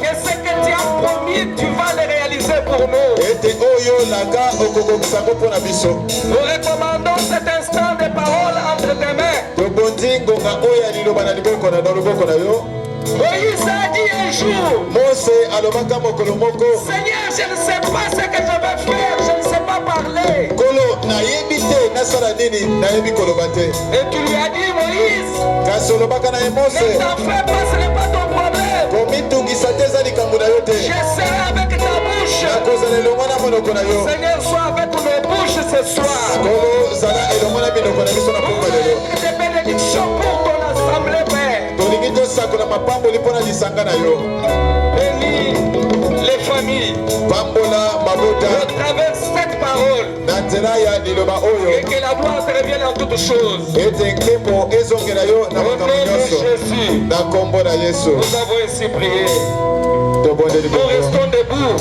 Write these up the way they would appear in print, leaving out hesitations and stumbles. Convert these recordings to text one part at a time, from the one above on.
Que ce que tu as promis, tu vas le réaliser pour nous. Nous recommandons cet instant de parole entre tes mains. Moïse a dit un jour, Seigneur, je ne sais pas ce que je vais faire, je ne sais pas parler. Et tu lui as dit, Moïse, ne t'en fais pas, ce n'est pas ton problème. Je serai avec ta bouche. Seigneur, sois avec nos bouches ce soir. Des bénédictions pour ton assemblée, Père. Bénis les familles. À travers cette parole. Et que la gloire te revienne en toutes choses. Au nom de Jésus. Nous avons ainsi prié. Nous restons debout.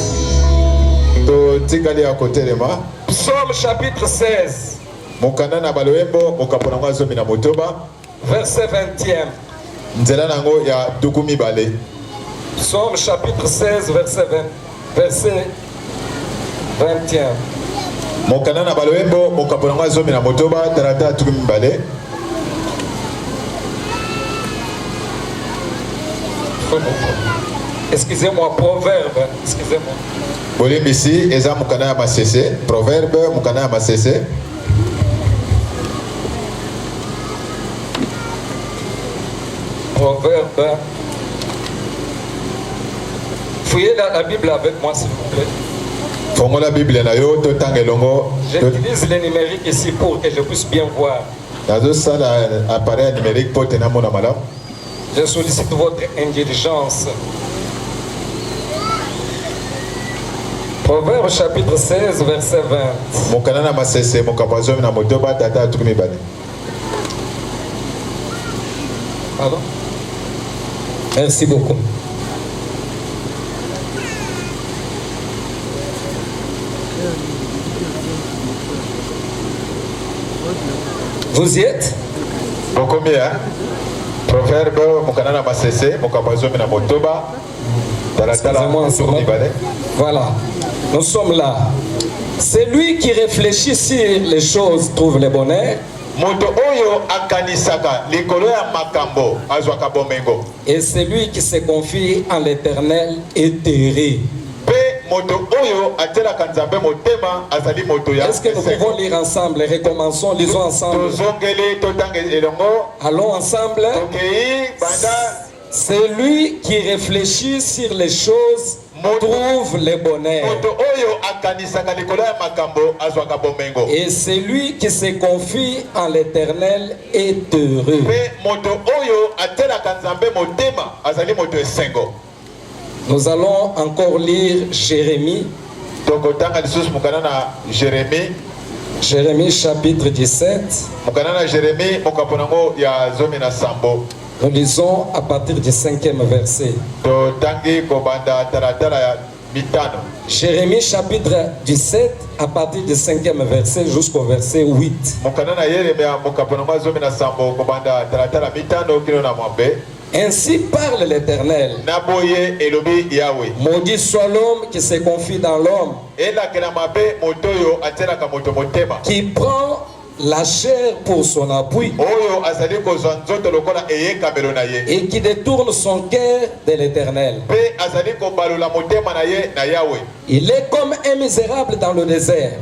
Psaume chapitre 16. Verset 20e. Psaume chapitre 16, verset 20e. Excusez-moi, proverbe. Excusez-moi. Proverbe, Proverbe. Fouillez la Bible avec moi, s'il vous plaît. J'utilise les numériques ici pour que je puisse bien voir. Je sollicite votre indulgence. Proverbe chapitre 16, verset 20. Mokanana masese mokabazo na motoba tata tukumi bale. Pardon? Merci beaucoup. Vous y êtes? Combien? Proverbe mokanana masese mokabazo na motoba. Voilà, nous sommes là. C'est lui qui réfléchit sur les choses trouve le bonheur. Et c'est lui qui se confie en l'Éternel est heureux. Est-ce que nous pouvons lire ensemble? Recommençons, lisons ensemble. Allons ensemble. C'est lui qui réfléchit sur les choses trouve le bonheur. Et c'est lui qui se confie en l'Éternel est heureux. Nous allons encore lire Jérémie. Jérémie chapitre 17. Nous lisons à partir du 5e verset. Jérémie chapitre 17 à partir du 5e verset jusqu'au verset 8. Ainsi parle l'Éternel. Maudit soit l'homme qui se confie dans l'homme, qui prend la chair pour son appui et qui détourne son cœur de l'Éternel. Il est comme un misérable dans le désert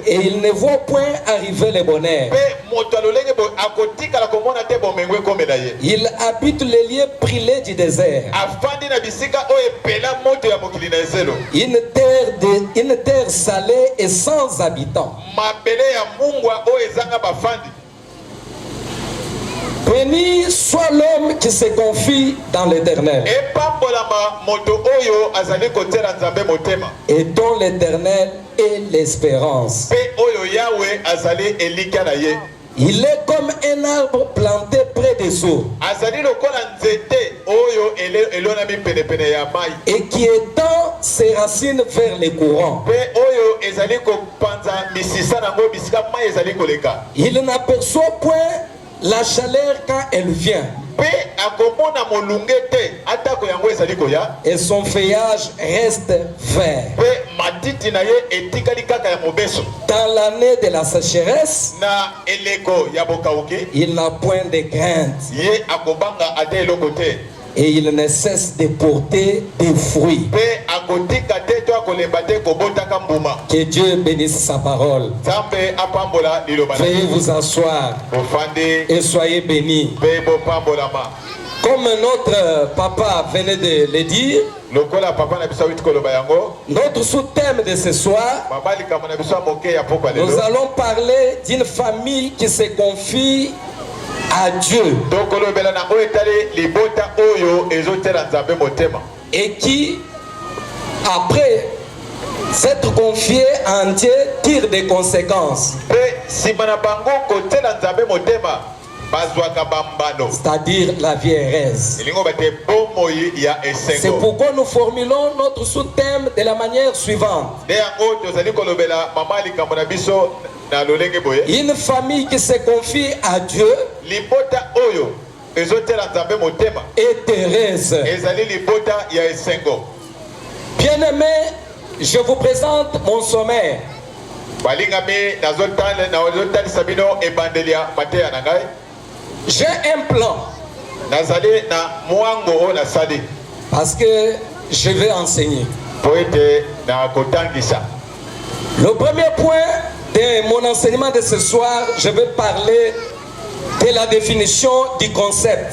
et il ne voit point arriver le bonheur. Il habite les lieux brûlés du désert, une terre salée et sans habitants. Béni soit l'homme qui se confie dans l'Éternel et dont l'Éternel est l'espérance. Il est comme un arbre planté près des eaux et qui étend ses racines vers les courants. Il n'aperçoit point la chaleur quand elle vient et son feuillage reste vert. Dans l'année de la sécheresse, il n'a point de crainte et il ne cesse de porter des fruits. Que Dieu bénisse sa parole. Veuillez vous asseoir et soyez bénis. Comme notre papa venait de le dire, notre sous-thème de ce soir, nous allons parler d'une famille qui se confie à Dieu et qui, après s'être confié à Dieu, tire des conséquences. C'est-à-dire la vie heureuse. C'est pourquoi nous formulons notre sous-thème de la manière suivante. Une famille qui se confie à Dieu est heureuse. Bien-aimé, je vous présente mon sommaire. J'ai un plan parce que je vais enseigner. Le premier point de mon enseignement de ce soir, je vais parler de la définition du concept.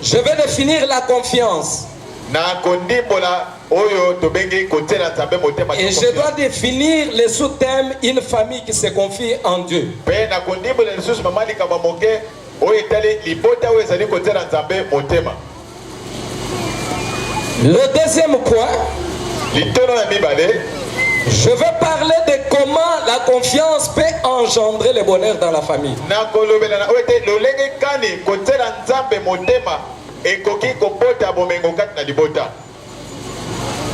Je vais définir la confiance. Et je dois définir les sous-thèmes une famille qui se confie en Dieu. Le deuxième point, je veux parler de comment la confiance peut engendrer le bonheur dans la famille.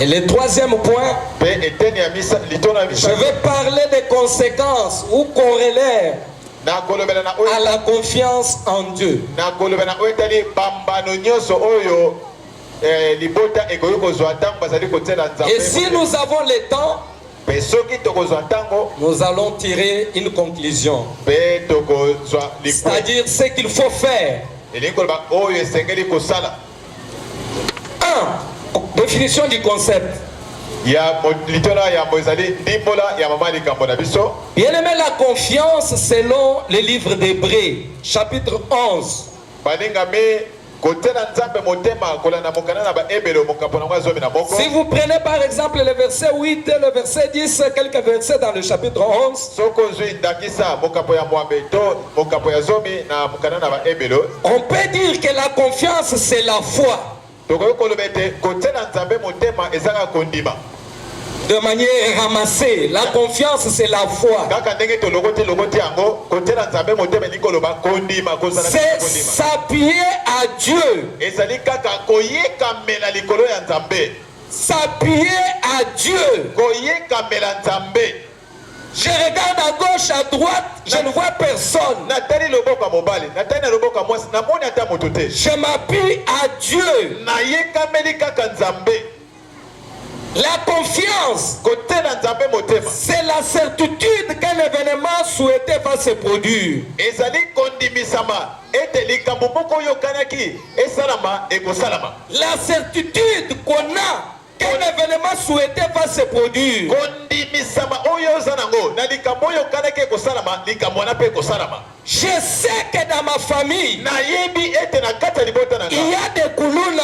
Et le troisième point, je veux parler des conséquences ou corollaires à la confiance en Dieu. Et si nous avons le temps, nous allons tirer une conclusion. C'est-à-dire ce qu'il faut faire. 1. Définition du concept. Bien aimé, la confiance selon le livre d'Hébreux, chapitre 11. Si vous prenez par exemple le verset 8 et le verset 10, quelques versets dans le chapitre 11, on peut dire que la confiance c'est la foi. De manière ramassée, la confiance c'est la foi. C'est s'appuyer à Dieu. S'appuyer à Dieu. Je regarde à gauche, à droite, je ne vois personne. Je m'appuie à Dieu. La confiance, c'est la certitude qu'un événement souhaité va se produire. La certitude qu'on a qu'un événement souhaité va se produire. Je sais que dans ma famille, il y a des kuluna.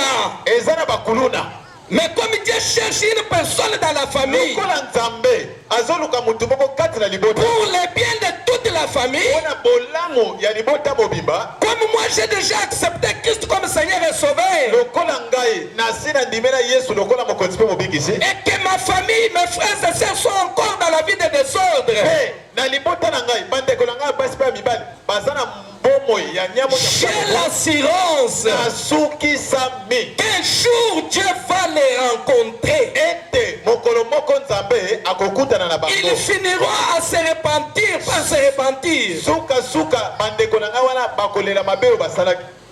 Mais comme Dieu cherche une personne dans la famille, pour le bien de toute la famille, comme moi j'ai déjà accepté Christ comme Seigneur et Sauveur, et que ma famille, mes frères et sœurs sont encore dans la vie de désordre, j'ai l'assurance qu'un jour Dieu va les rencontrer. Ils finiront à se repentir, par se repentir.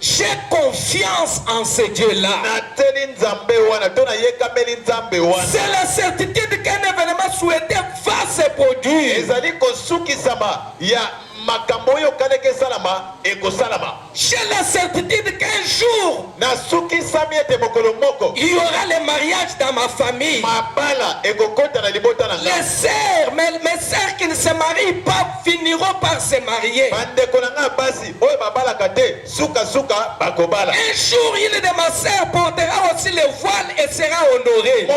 J'ai confiance en ce Dieu-là. C'est la certitude qu'un événement souhaité va se produire. J'ai la certitude qu'un jour il y aura le mariage dans ma famille. Les sœurs, mes sœurs qui ne se marient pas finiront par se marier. Un jour, une de ma sœurs portera aussi le voile et sera honorée.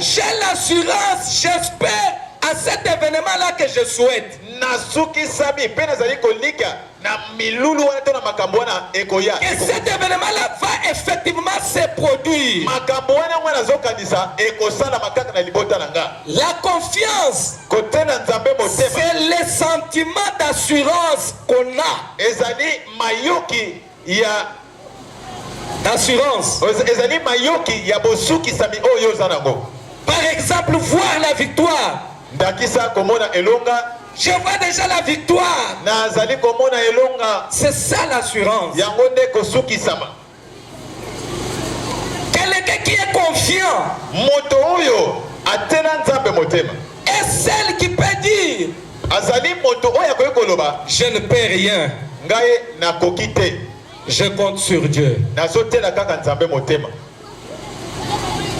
J'ai l'assurance, j'espère, à cet événement-là que je souhaite. Que cet événement-là va effectivement se produire. La confiance, c'est le sentiment d'assurance qu'on a. D'assurance. Par exemple, voir la victoire. Je vois déjà la victoire. C'est ça l'assurance. Quelqu'un qui est confiant est celle qui peut dire je ne peux rien. Je compte sur Dieu.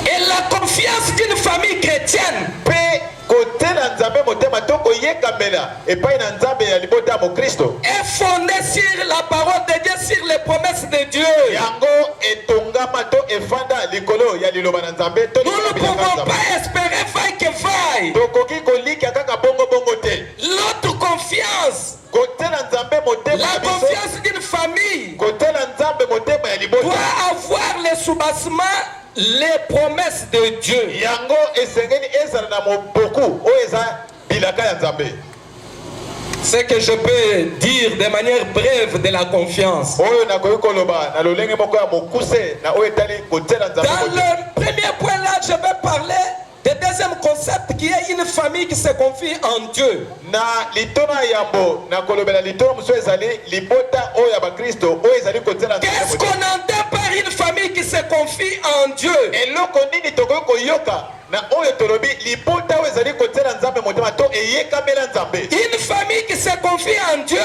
Et la confiance d'une famille chrétienne est fondée sur la parole de Dieu, sur les ne pouvons pas espérer faille que faille. L'autre confiance, la confiance d'une famille, doit avoir les soubassements, les promesses de Dieu. Ce que je peux dire de manière brève de la confiance. Dans le premier point là, je vais parler du deuxième concept qui est une famille qui se confie en Dieu. Qu'est-ce qu'on entend par une famille qui se confie en Dieu? Une famille qui se confie en Dieu,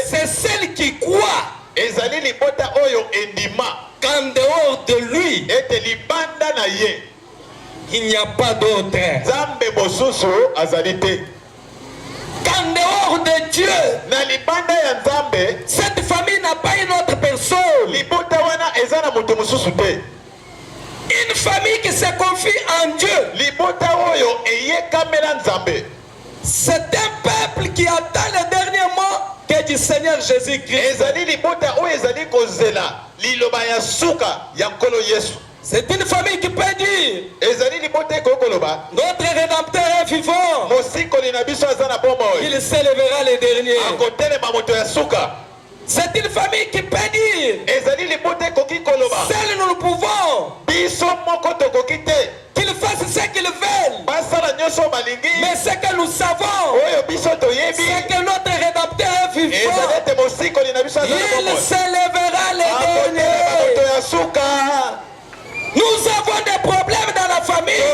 c'est celle qui croit qu'en dehors de lui, il n'y a pas d'autre. Qu'en dehors de Dieu, cette famille n'a pas une autre personne. Une famille qui se confie en Dieu, c'est un peuple qui attend le dernier mot que du Seigneur Jésus-Christ. C'est une famille qui peut dire notre Rédempteur est vivant. Il s'élèvera le dernier. C'est une famille qui peut dire seuls nous pouvons qu'ils fassent ce qu'ils veulent. Mais ce que nous savons, c'est que notre Rédempteur est vivant. Il s'élèvera le dernier. Nous avons des problèmes dans la famille.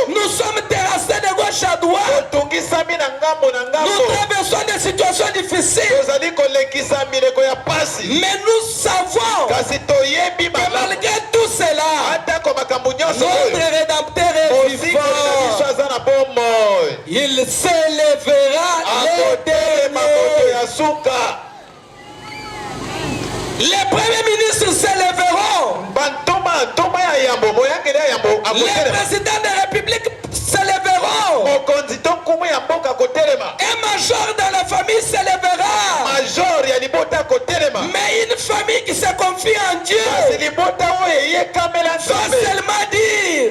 Nous sommes terrassés de gauche à droite. Nous traversons des situations difficiles. Mais nous savons que malgré tout cela, notre Rédempteur est vivant. Il s'élèvera le dernier. Les premiers ministres s'élèveront. Les présidents de la République s'élèveront. Un major dans la famille s'élèvera. Mais une famille qui se confie en Dieu va seulement dire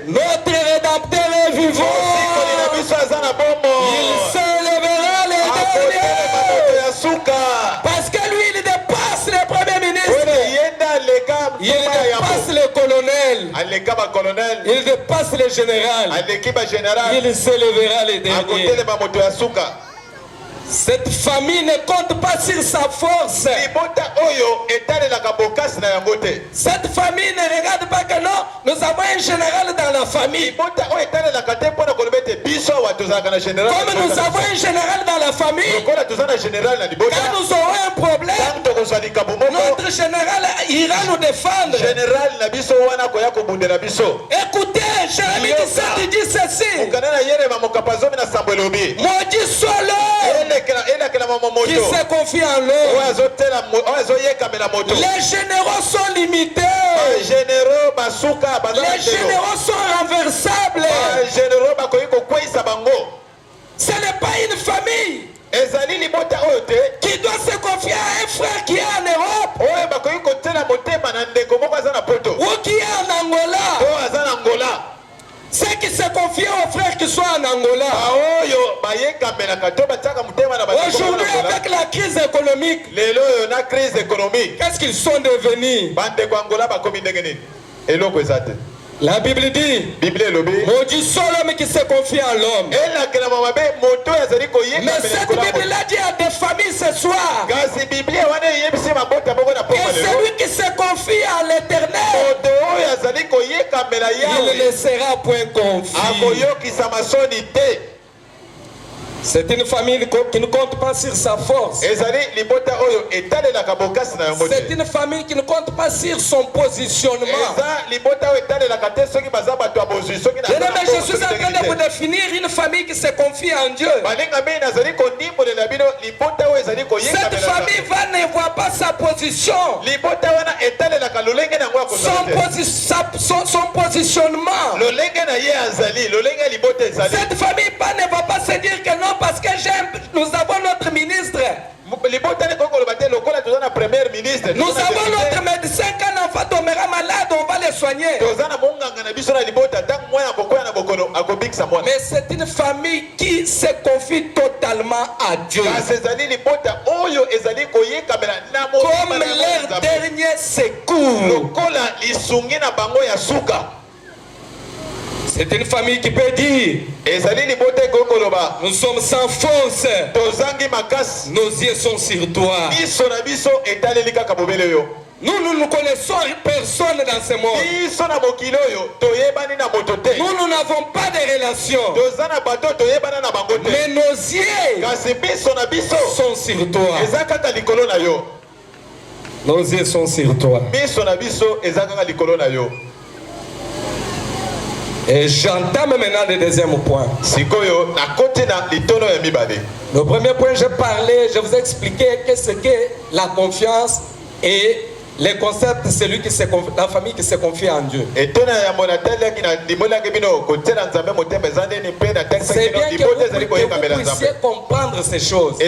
notre Rédempteur est vivant. Il s'élèvera le dernier. Parce que lui, il dépasse les premiers ministres. Il dépasse les colonels. Il dépasse les généraux. Il s'élèvera les derniers. Cette famille ne compte pas sur sa force. Cette famille ne regarde pas que non, nous avons un général dans la famille. Comme nous avons un général dans la famille, quand nous aurons un problème, notre général ira nous défendre. Écoutez, Jérémie 17 dit ceci. Maudit soit l'homme qui se confie en l'homme. Les généraux sont limités. Les généraux sont renversables. Ce n'est pas une famille qui doit se confier à un frère qui est en Europe ou qui est en Angola. Ceux qui se confient aux frères qui sont en Angola. Aujourd'hui, avec la crise économique, qu'est-ce qu'ils sont devenus? La Bible dit, maudit soit l'homme qui se confie en l'homme. Mais cette Bible-là dit à des familles ce soir que celui qui se confie à l'Éternel, il ne sera point confus. C'est une famille qui ne compte pas sur sa force. C'est une famille qui ne compte pas sur son positionnement. Bien-aimé, je suis en train de vous définir une famille qui se confie en Dieu. Cette famille ne voit pas sa position, son positionnement. Cette famille ne va pas se dire que non, parce que nous avons notre ministre. Nous avons notre médecin. Quand l'enfant tombera malade, on va le soigner. Mais c'est une famille qui se confie totalement à Dieu. Comme leur dernier secours. C'est une famille qui peut dire: nous sommes sans force, nos yeux sont sur toi. Nous ne connaissons personne dans ce monde. Nous n'avons pas de relation. Mais nos yeux sont sur toi. Nos yeux sont sur toi. Et j'entame maintenant le deuxième point. Le premier point, je vous ai expliqué qu'est-ce que la confiance et les concepts de la famille qui se confie en Dieu. C'est bien que vous puissiez comprendre ces choses.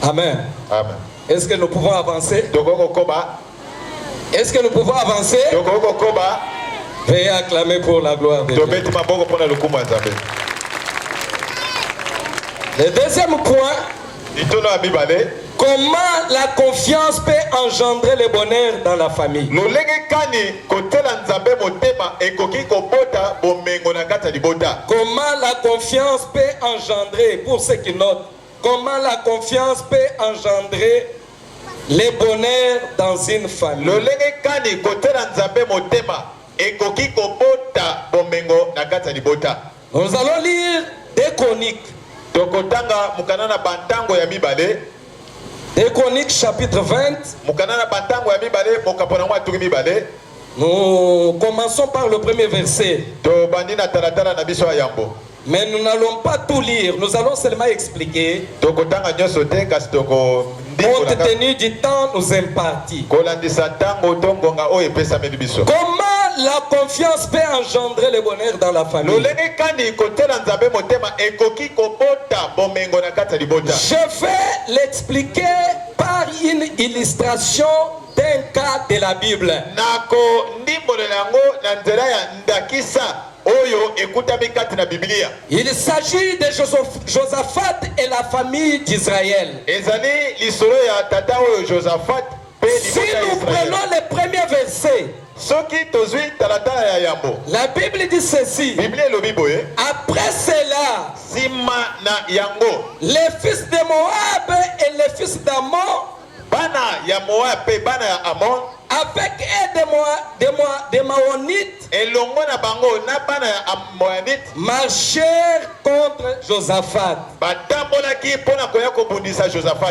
Amen. Amen. Est-ce que nous pouvons avancer? Est-ce que nous pouvons avancer? Veuillez acclamer pour la gloire de Dieu. Le deuxième point, comment la confiance peut engendrer le bonheur dans la famille. Comment la confiance peut engendrer, pour ceux qui notent, comment la confiance peut engendrer le bonheur dans une famille. Nous allons lire 2 Chroniques. 2 Chroniques chapitre 20. Nous commençons par le premier verset. Mais nous n'allons pas tout lire, nous allons seulement expliquer. Compte tenu du temps nous imparti. Comment la confiance peut engendrer le bonheur dans la famille. Je vais l'expliquer par une illustration d'un cas de la Bible. Il s'agit de Josaphat et la famille d'Israël. Si nous prenons le premier verset, la Bible dit ceci: après cela, les fils de Moab et les fils d'Ammon, avec des Maonites, marchèrent contre Josaphat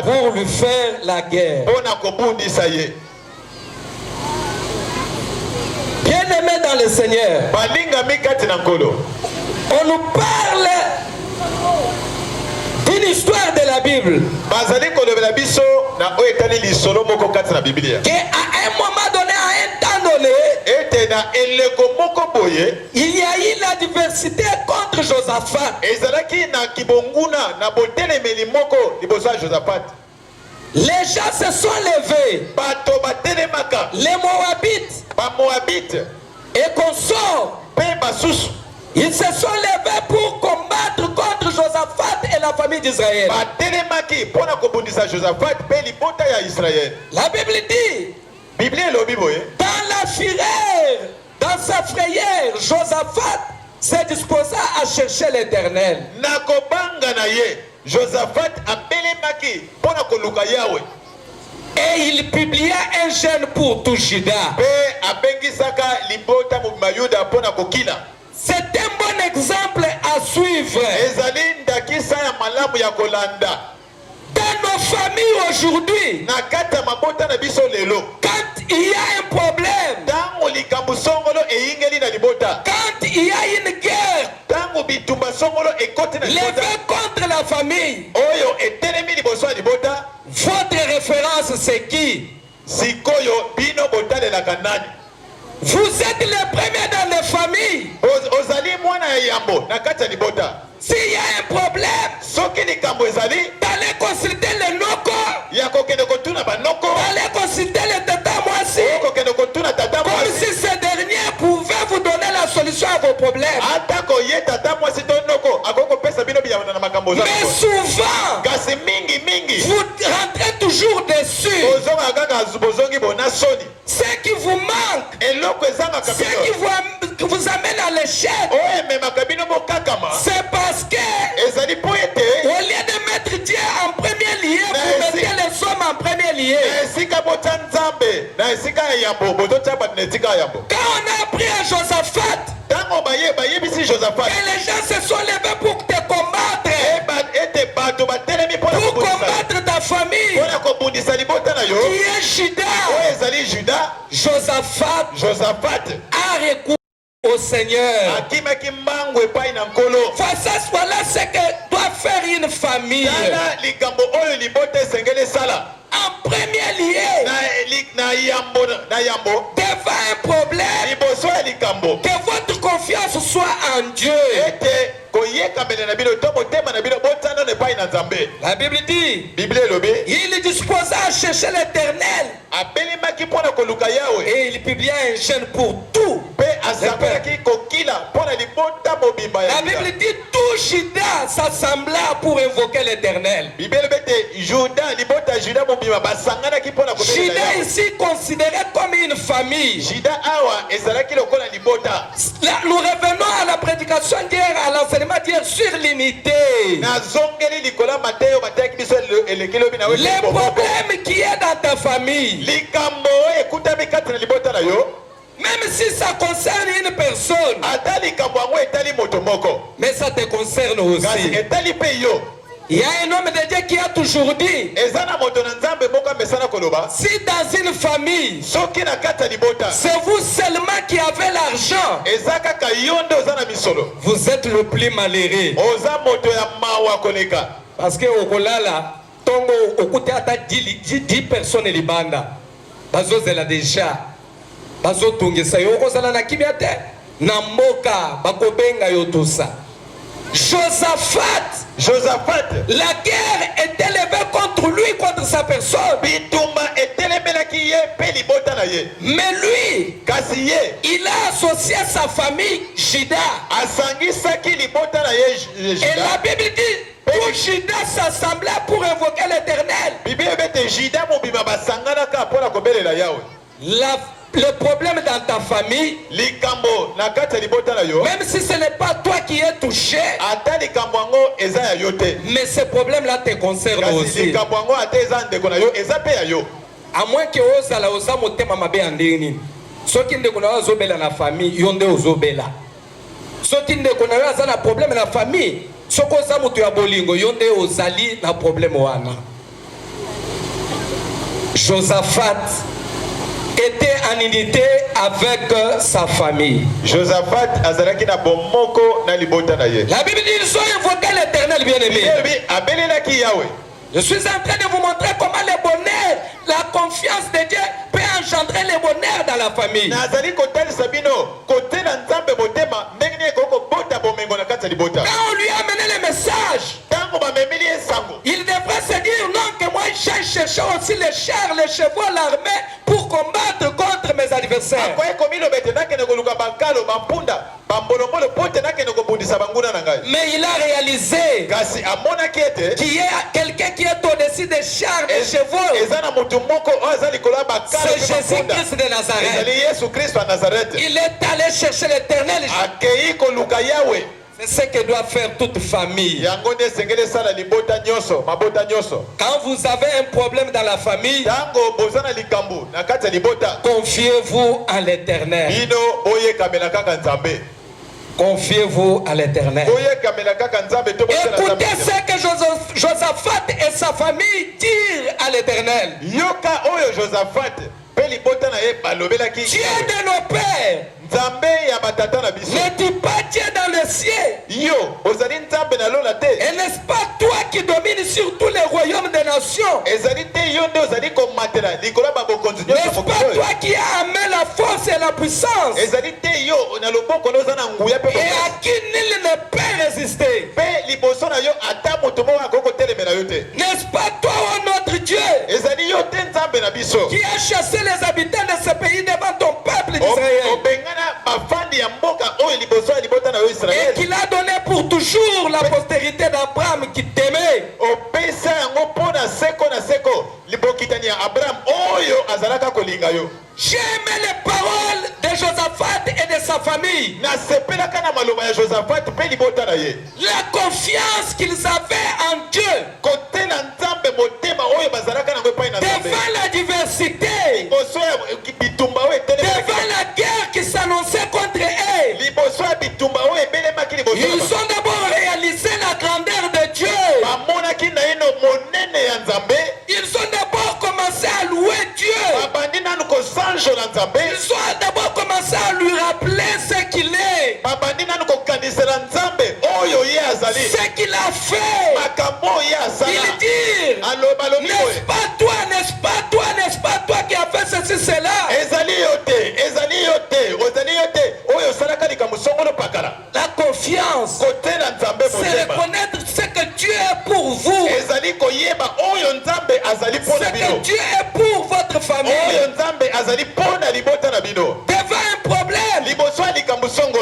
pour lui faire la guerre. Bien-aimés dans le Seigneur, on nous parle d'une histoire de la Bible qu'à un moment donné, à un temps donné, il y a eu la diversité contre Josaphat. Les gens se sont levés, les Moabites et consorts, ils se sont levés pour combattre contre Josaphat et la famille d'Israël. La Bible dit, dans sa frayeur, Josaphat s'est disposé à chercher l'Éternel. Et il publia un jeûne pour tout Juda. C'est un bon exemple à suivre. Dans nos familles aujourd'hui, quand il y a un problème, quand il y a une guerre levée contre la famille, votre référence c'est qui? Vous êtes les premiers dans les familles. S'il y a un problème, d'aller consulter les locaux, d'aller consulter les tata moisi, comme si ces derniers pouvaient vous donner la solution à vos problèmes. Mais souvent, vous rentrez toujours dessus. Ce qui vous manque, ce qui vous amène à l'échec, c'est parce que au lieu de mettre Dieu en premier lieu, vous mettez les hommes en premier lieu. Quand on a appris à Josaphat, et les gens se sont levés pour te combattre, pour combattre ta famille, qui est Judas, Josaphat a recours au Seigneur. Voilà ce que doit faire une famille. En premier lieu, devant un problème, que votre confiance soit en Dieu. La Bible dit, il disposa à chercher l'Éternel et il publia un jeûne pour tout. La Bible dit, tout Juda s'assembla pour invoquer l'Éternel. Juda ici considéré comme une famille. Nous revenons à la prédication d'hier, à l'enseignement d'hier sur l'unité. Les problèmes qui est dans ta famille, même si ça concerne une personne, mais ça te concerne aussi. Il y a un homme de Dieu qui a toujours dit, si dans une famille, c'est vous seulement qui avez l'argent, vous êtes le plus malheureux. Parce que au Kolala, Tongo, au côté de 10 personnes libanda, bazo zela déjà, bazo tungisa yoko zala na kibiate, namboka bakobenga yo tout ça. Josaphat, la guerre est élevée contre lui, contre sa personne. Mais lui, il a associé sa famille Juda. Et la Bible dit, tout Juda s'assemblait pour invoquer l'Éternel. Le problème dans ta famille, même si ce n'est pas toi qui es touché, mais ce problème-là te concerne aussi. À moins que ozala oza motema mabe andeni. Soki ndeko na ozobela na famille, yonde ozobela. Soki ndeko na aza na problème na famille, soko oza mutu ya bolingo, yonde ozali na problème wana. Josaphat était en unité avec sa famille. Josaphat azalaki na bomoko na libota na ye. La Bible dit ils ont invoqué l'Éternel bien-aimé. Je suis en train de vous montrer comment le bonheur, la confiance de Dieu peut engendrer le bonheur dans la famille. Quand on lui a amené le message, il devrait se dire non que moi j'ai cherché aussi les chars, les chevaux, l'armée pour combattre contre mes adversaires. Mais il a réalisé qu'il y a quelqu'un qui est au-dessus des chars, des chevaux. C'est Jésus-Christ de Nazareth. Il est allé chercher l'Éternel. C'est ce que doit faire toute famille. Quand vous avez un problème dans la famille, confiez-vous en l'Éternel. Confiez-vous à l'Éternel. Écoutez ce que Josaphat et sa famille dirent à l'Éternel. Dieu de nos pères, ne dis pas Dieu dans le ciel. Et n'est-ce pas toi qui domines sur tous les royaumes des nations? N'est-ce pas toi qui as amené la force et la puissance? Et à qui nul ne peut résister? N'est-ce pas toi, oh notre Dieu, qui a chassé les habitants de ce pays devant ton peuple d'Israël? Et qu'il a donné pour toujours la postérité d'Abraham qui t'aimait. J'ai aimé les paroles de Josaphat et de sa famille. La confiance qu'ils avaient en Dieu. Devant la diversité. Devant la guerre qui s'annonçait contre eux. Ils ont d'abord réalisé la grandeur de Dieu. Ils ont d'abord commencé à louer Dieu. Ils ont d'abord commencé à lui rappeler ce qu'il est. Ce qu'il a fait. Il dit, n'est-ce pas toi, n'est-ce pas toi, n'est-ce pas toi qui as fait ceci, cela? La confiance, c'est reconnaître ce que Dieu est pour vous. Ce que Dieu est pour votre famille. Devant un problème,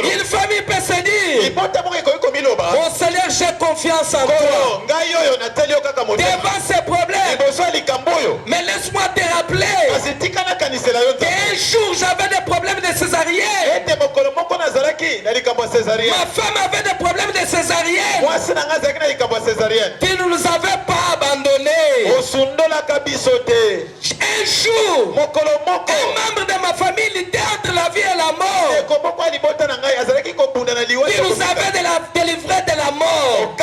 une famille peut se dire, mon Seigneur, j'ai confiance en toi. Devant ces problèmes, mais laisse-moi te rappeler qu'un jour j'avais des problèmes de césarienne. Ma femme avait des problèmes de césarienne. Tu ne nous avais pas abandonnés. Un jour, un membre de ma famille était entre la vie et la mort. Tu nous avais délivrés de la mort.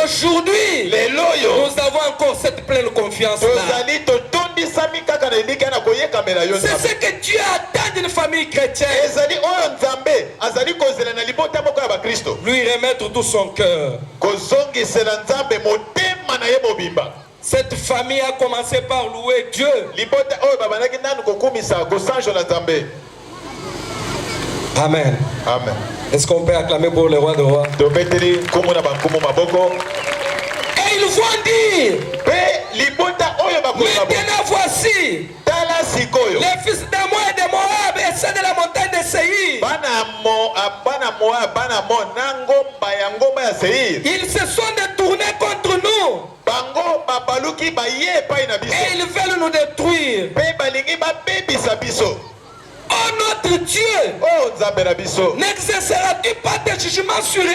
Aujourd'hui, nous avons encore cette pleine confiance-là. C'est ce que Dieu attend d'une famille chrétienne. Lui remettre tout son cœur. Cette famille a commencé par louer Dieu. Amen. Amen. Est-ce qu'on peut acclamer pour le roi de rois? Et ils vont dire, maintenant voici les fils d'Amon et de Moab et ceux de la montagne de Séhir. Ils se sont détournés contre nous. Et ils veulent nous détruire. Oh notre Dieu, n'exerceras-tu pas tes jugements sur eux?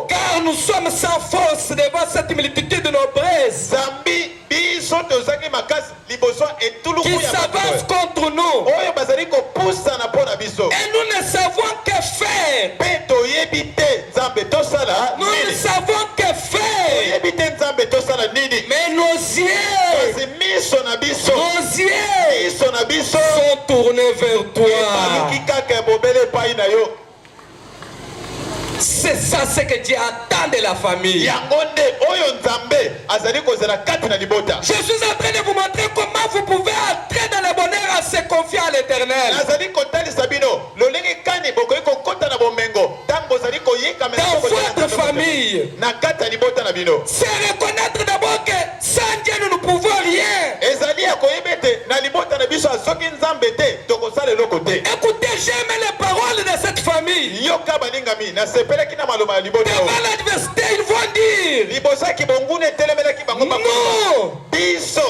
Car nous sommes sans force devant cette multitude de nombreuses qui s'avancent contre nous. Et nous ne savons que faire. Nous ne savons que faire. Mais nos yeux sont tournés vers toi. C'est ça ce que Dieu attend de la famille. Je suis en train de vous montrer comment vous pouvez entrer dans le bonheur en se confiant à l'Éternel. Dans votre famille, c'est reconnaître d'abord que sans Dieu nous ne pouvons rien. Écoutez, j'aime les paroles de cette famille. Devant l'adversité, ils vont dire,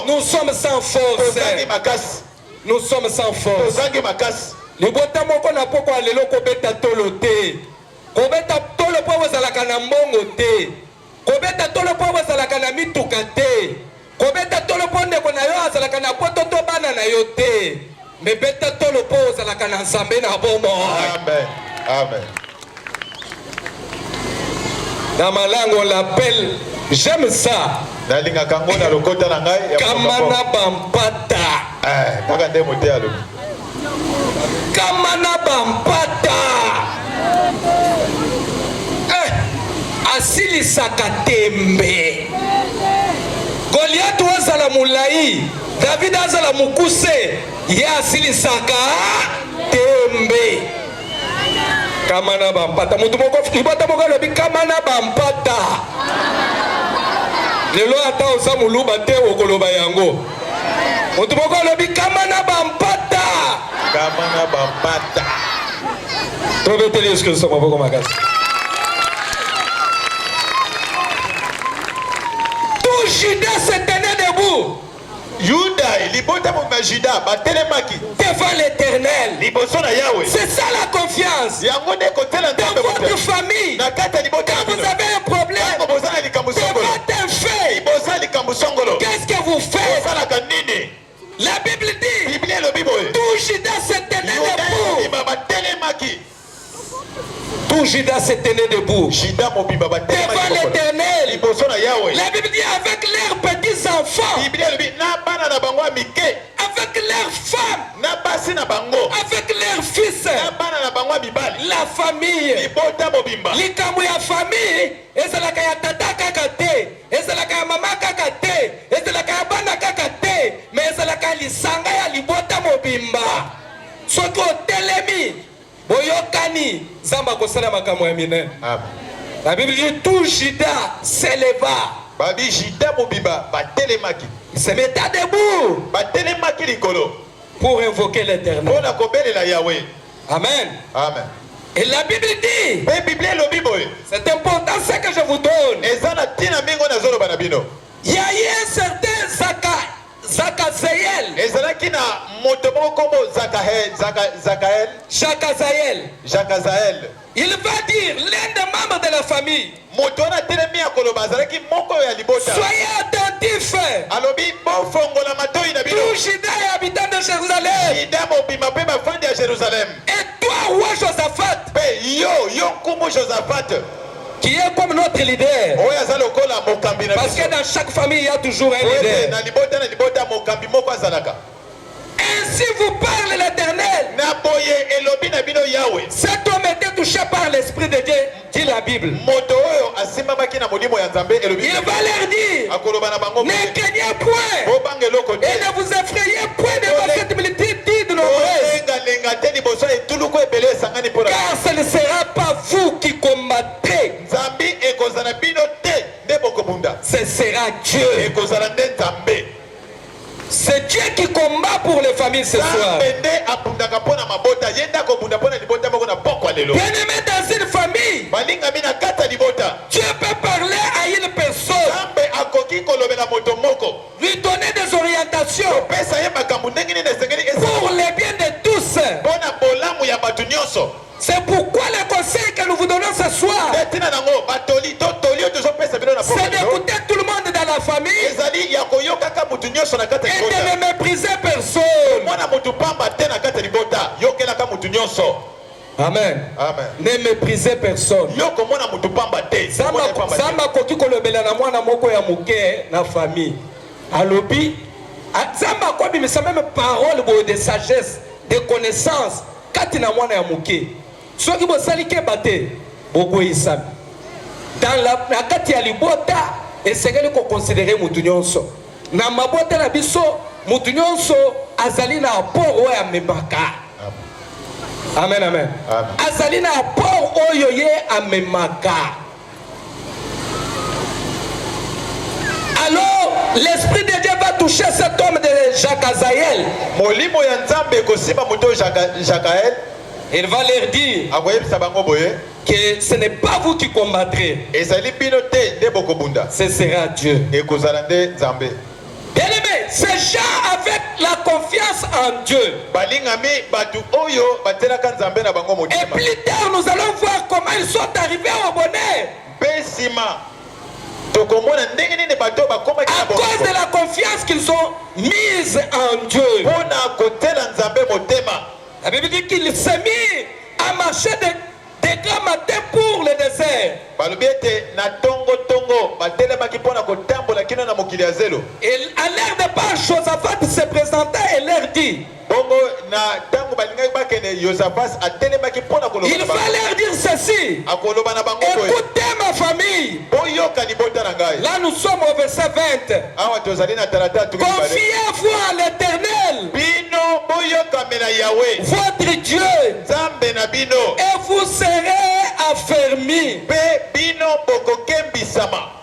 nous sommes sans force. Nous sommes sans force. Libota moko na poko alelo kobeta tolo te. Kobeta tolo po wazalaka na mbongo te. Kobeta tolo po wazalaka na mituka te. Kobeta tolo po ndeko na yo azalaka na poto to bana na yo te. Mais peut-être le pose à la canansambe na bomo. Amen. Amen. Dans ma langue, on l'appelle, j'aime ça. Kamana Bampata. Kamana Bampata. Asili Sakatembe. Goliath wazala mulai. David azala mukuse. Ya asili Sakatembe. Kamana Bampata. Mutu moko ibata moko lobi kamana Bampata. Lelo ata osa muluba te okoloba yango. Mutu moko lobi kamana Bampata. Kamana Bampata. Trouvez-les ce que nous sommes beaucoup magazine. Tout Judas se tenait debout. Juda, libota mon Juda, batelemaki. Devant l'Éternel. C'est ça la confiance. Dans votre famille. Quand vous avez un problème. Devant un fait. Qu'est-ce que vous faites? La Bible dit. Tout Judas se tenait debout. Tout Judas se tenait debout. Devant l'Éternel. La Bible dit avec leurs petits enfants. Avec leurs femmes. Avec leurs fils. La famille. Likambo ya famille. Ezalaka ya tata kakate. Ezalaka ya mama kakate. Ezalaka ya bana kakate. Mais ezalaka lisanga ya libota mobimba. Soko telemi. Boyokani. Zamba kosala makambo ya minene. La Bible dit tout Judas s'éleva. Il se mettait debout pour invoquer l'Éternel. Amen. Amen. Et la Bible dit, c'est important ce que je vous donne. Il y a eu un certain Zakazaël. Il va dire l'un des membres de la famille. Soyez attentifs. Tout Juda est habitant de Jérusalem. Et toi, roi Josaphat, qui est comme notre leader. Parce que dans chaque famille, il y a toujours un leader. Ainsi vous parle l'Éternel. Cet homme était touché par l'Esprit de Dieu, dit la Bible. Il va leur dire, ne craignez point et ne vous effrayez point devant cette multitude nombreuse. Car ce ne sera pas vous qui combattrez. Ce sera Dieu. C'est Dieu qui combat pour les familles ce soir. Bien-aimé dans une famille, Dieu peut parler à une personne, lui donner des orientations pour le bien de tous. C'est pourquoi le conseil que nous vous donnons ce soir, c'est d'écouter tout le monde dans la famille et de ne mépriser personne. Amen. Amen. Ne méprisez personne. Zamba koki kolobela na mwana moko ya muke na famille. Alobi Zamba ko bimisa même parole de sagesse, de connaissance kati na mwana ya muke. Soki bo salike bate bogo isami. Dans la kati ya libota esengeli ko considérer mutu nyonso. Na mabota na biso mutu nyonso azali na apport oyo amemaka. Amen, amen. Azali na apport oyo ye amemaka. Alors, l'Esprit de Dieu va toucher cet homme de Jakazaël. Il va leur dire que ce n'est pas vous qui combattrez. Ce sera Dieu. Bien-aimé, ces gens avec la confiance en Dieu. Et plus tard, nous allons voir comment ils sont arrivés au bonheur. À cause de la confiance parce qu'ils sont mis en Dieu. La Bible dit qu'il s'est mis à marcher de grand matin pour le désert. Et à l'heure de pas Josaphat se présentait et leur dit, il va leur dire ceci. Écoutez ma famille. Là nous sommes au verset 20. Confiez-vous à l'Éternel, votre Dieu, et vous serez affermis.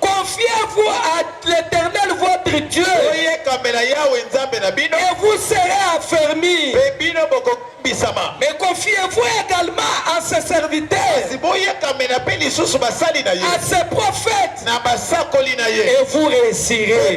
Confiez-vous à l'Éternel, votre Dieu, et vous serez affermis. Mais confiez-vous également à ses serviteurs, à ses prophètes, et vous réussirez.